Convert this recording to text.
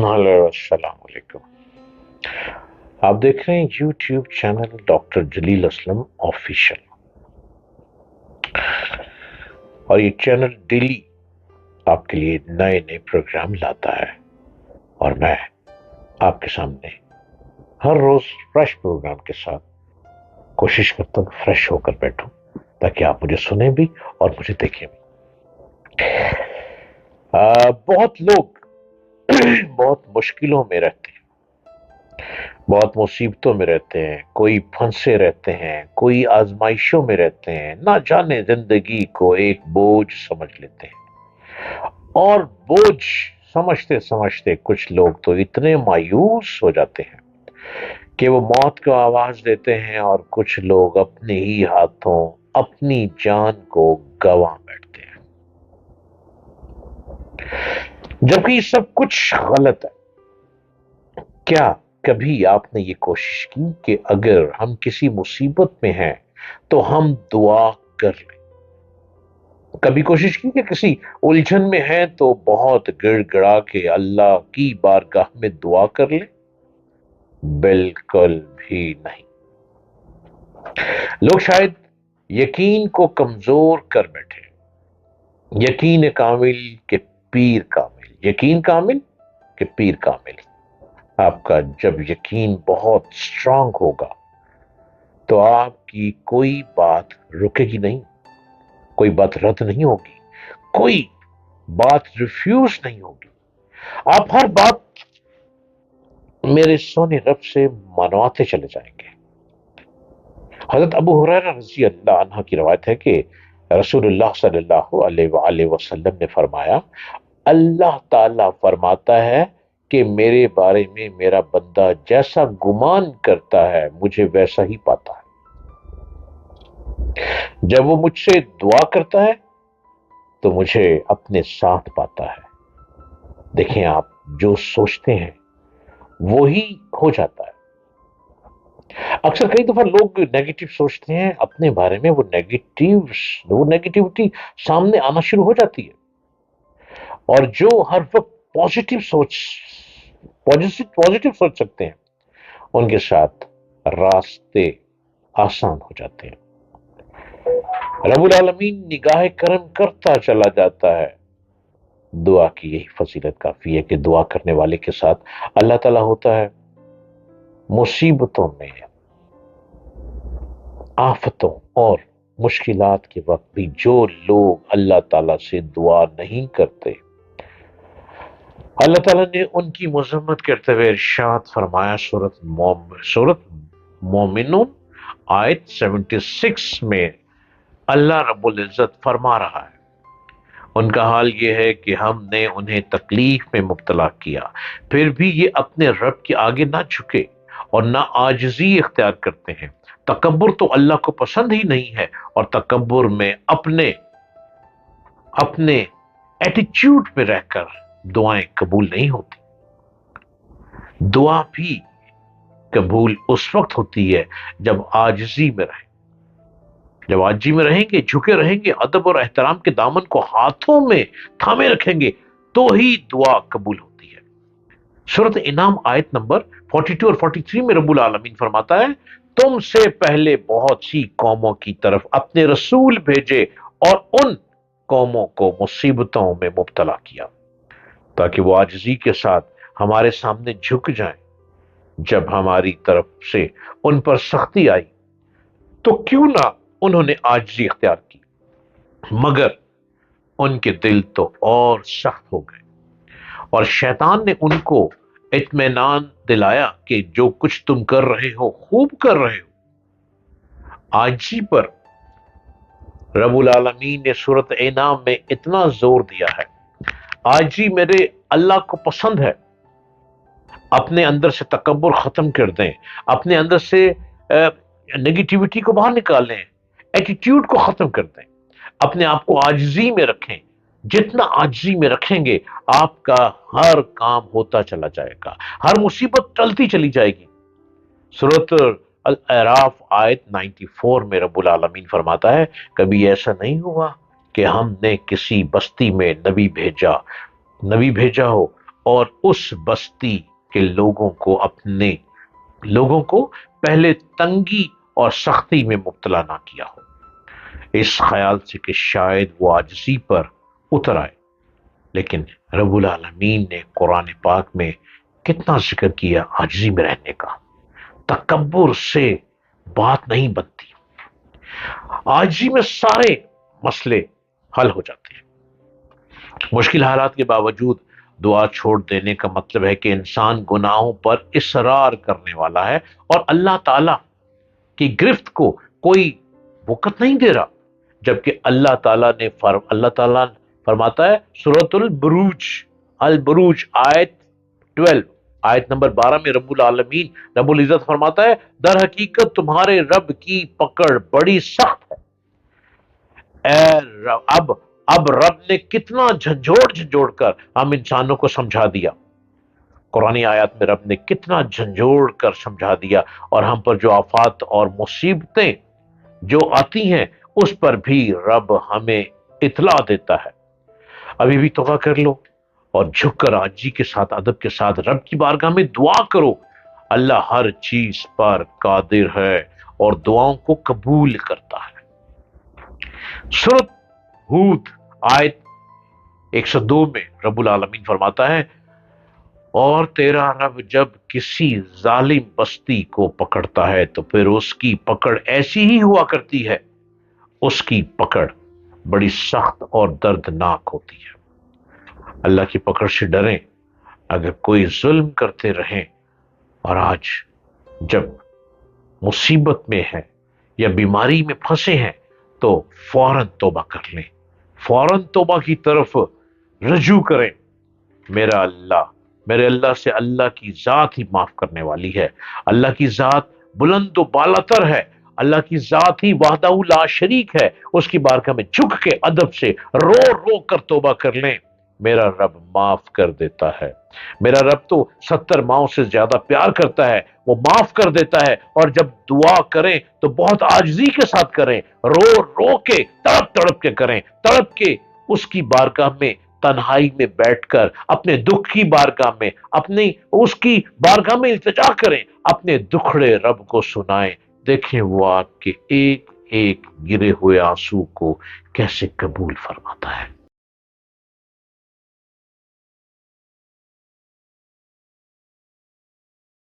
Hello अस्सलाम वालेकुम। आप देख रहे हैं यूट्यूब चैनल डॉक्टर जलील असलम ऑफिशियल, और ये चैनल डेली आपके लिए नए नए प्रोग्राम लाता है। और मैं आपके सामने हर रोज फ्रेश प्रोग्राम के साथ कोशिश करता हूँ फ्रेश होकर बैठूं, ताकि आप मुझे सुने भी और मुझे देखें भी। बहुत लोग बहुत मुश्किलों में रहते हैं, बहुत मुसीबतों में रहते हैं, कोई फंसे रहते हैं, कोई आजमाइशों में रहते हैं, ना जाने जिंदगी को एक बोझ समझ लेते हैं। और बोझ समझते समझते कुछ लोग तो इतने मायूस हो जाते हैं कि वो मौत को आवाज देते हैं, और कुछ लोग अपने ही हाथों अपनी जान को गंवा बैठते हैं, जबकि सब कुछ गलत है। क्या कभी आपने ये कोशिश की कि अगर हम किसी मुसीबत में हैं तो हम दुआ कर लें? कभी कोशिश की कि किसी उलझन में हैं तो बहुत गिड़गिड़ा के अल्लाह की बारगाह में दुआ कर लें? बिल्कुल भी नहीं। लोग शायद यकीन को कमजोर कर बैठे। यकीन कामिल के पीर कामिल, यकीन कामिल के पीर कामिल। आपका जब यकीन बहुत स्ट्रांग होगा तो आपकी कोई बात रुकेगी नहीं, कोई बात रद्द नहीं होगी, कोई बात रिफ्यूज नहीं होगी। आप हर बात मेरे सोने रब से मनवाते चले जाएंगे। हजरत अबू हुरैरा रज़ी अल्लाह अन्हा की रवायत है कि रसूलुल्लाह सल्लल्लाहु अलैहि वसल्लम ने फरमाया, अल्लाह ताला फरमाता है कि मेरे बारे में मेरा बंदा जैसा गुमान करता है मुझे वैसा ही पाता है। जब वो मुझसे दुआ करता है तो मुझे अपने साथ पाता है। देखें, आप जो सोचते हैं वो ही हो जाता है। अक्सर कई दफा लोग नेगेटिव सोचते हैं अपने बारे में, वो नेगेटिविटी सामने आना शुरू हो जाती है। और जो हर वक्त पॉजिटिव सोच सकते हैं उनके साथ रास्ते आसान हो जाते हैं। रब्बुल आलमीन निगाह करम करता चला जाता है। दुआ की यही फजीलत काफी है कि दुआ करने वाले के साथ अल्लाह ताला होता है। मुसीबतों में, आफतों और मुश्किलात के वक्त भी जो लोग अल्लाह ताला से दुआ नहीं करते, अल्लाह ताला ने उनकी मजम्मत करते हुए इरशाद फरमाया सूरत मोमिनून आयत 76 में। अल्लाह रब्बुल इज्जत फरमा रहा है, उनका हाल ये है कि हमने उन्हें तकलीफ में मुब्तला किया, फिर भी ये अपने रब के आगे ना झुके और ना आजिज़ी इख्तियार करते हैं। तकब्बुर तो अल्लाह को पसंद ही नहीं है, और तकब्बुर में अपने अपने एटीट्यूड में रहकर दुआएं कबूल नहीं होती। दुआ भी कबूल उस वक्त होती है जब आजिज़ी में रहें। जब आजिज़ी में रहेंगे, झुके रहेंगे, अदब और एहतराम के दामन को हाथों में थामे रखेंगे, तो ही दुआ कबूल होती है। सूरत इनाम आयत नंबर 42 और 43 में रब्बुल आलमीन फरमाता है, तुमसे पहले बहुत सी कौमों की तरफ अपने रसूल भेजे और उन कौमों को मुसीबतों में मुब्तला किया ताकि वो आजिज़ी के साथ हमारे सामने झुक जाएं। जब हमारी तरफ से उन पर सख्ती आई तो क्यों ना उन्होंने आजिज़ी इख्तियार की, मगर उनके दिल तो और सख्त हो गए, और शैतान ने उनको इत्मीनान दिलाया कि जो कुछ तुम कर रहे हो खूब कर रहे हो। आजिज़ी पर रब्बुल आलमीन ने सूरत इनाम में इतना जोर दिया है। आजिज़ी मेरे अल्लाह को पसंद है। अपने अंदर से तकब्बुर खत्म कर दें, अपने अंदर से नेगेटिविटी को बाहर निकालें, एटीट्यूड को खत्म कर दें, अपने आप को आजिज़ी में रखें। जितना आजिज़ी में रखेंगे आपका हर काम होता चला जाएगा, हर मुसीबत टलती चली जाएगी। सूरत अल अराफ आयत 94 में रब्बुल आलमीन फरमाता है, कभी ऐसा नहीं हुआ कि हमने किसी बस्ती में नबी भेजा हो اور اس بستی کے لوگوں کو پہلے تنگی اور سختی میں مبتلا نہ کیا ہو، اس خیال سے کہ شاید وہ عاجزی پر اتر آئے۔ لیکن رب العالمین نے قرآن پاک میں کتنا ذکر کیا عاجزی میں رہنے کا۔ تکبر سے بات نہیں بنتی، عاجزی میں سارے مسئلے حل ہو جاتے ہیں۔ مشکل حالات کے باوجود دعا چھوڑ دینے کا مطلب ہے کہ انسان گناہوں پر اصرار کرنے والا ہے اور اللہ تعالی کی گرفت کو کوئی وقت نہیں دے رہا، جبکہ اللہ تعالیٰ فرماتا ہے سورۃ البروج آیت 12 آیت نمبر 12 میں رب العزت فرماتا ہے در حقیقت تمہارے رب کی پکڑ بڑی سخت ہے۔ اب رب نے کتنا جھنجھوڑ کر ہم انسانوں کو سمجھا دیا، قرآن آیات میں رب نے کتنا جھنجھوڑ کر سمجھا دیا، اور ہم پر جو آفات اور مصیبتیں جو آتی ہیں اس پر بھی رب ہمیں اطلاع دیتا ہے۔ ابھی بھی توبہ کر لو اور جھک کر عاجزی کے ساتھ، ادب کے ساتھ رب کی بارگاہ میں دعا کرو۔ اللہ ہر چیز پر قادر ہے اور دعاؤں کو قبول کرتا ہے۔ سورۃ ہود آیت 102 میں رب العالمین فرماتا ہے اور تیرا رب جب کسی ظالم بستی کو پکڑتا ہے تو پھر اس کی پکڑ ایسی ہی ہوا کرتی ہے، اس کی پکڑ بڑی سخت اور دردناک ہوتی ہے۔ اللہ کی پکڑ سے ڈریں۔ اگر کوئی ظلم کرتے رہیں اور آج جب مصیبت میں ہے یا بیماری میں پھنسے ہیں تو فوراً توبہ کر لیں، فوراً توبہ کی طرف رجوع کریں۔ میرے اللہ سے اللہ کی ذات ہی معاف کرنے والی ہے، اللہ کی ذات بلند و بالاتر ہے، اللہ کی ذات ہی وحدہ لا شریک ہے۔ اس کی بارگاہ میں جھک کے ادب سے رو کر توبہ کر لیں، میرا رب معاف کر دیتا ہے۔ میرا رب تو 70 ماؤں سے زیادہ پیار کرتا ہے، وہ معاف کر دیتا ہے۔ اور جب دعا کریں تو بہت عاجزی کے ساتھ کریں، رو کے تڑپ کے کریں، تڑپ کے اس کی بارگاہ میں تنہائی میں بیٹھ کر اپنے دکھ کی بارگاہ میں اس کی بارگاہ میں التجا کریں، اپنے دکھڑے رب کو سنائیں، دیکھیں وہ آپ کے ایک ایک گرے ہوئے آنسو کو کیسے قبول فرماتا ہے۔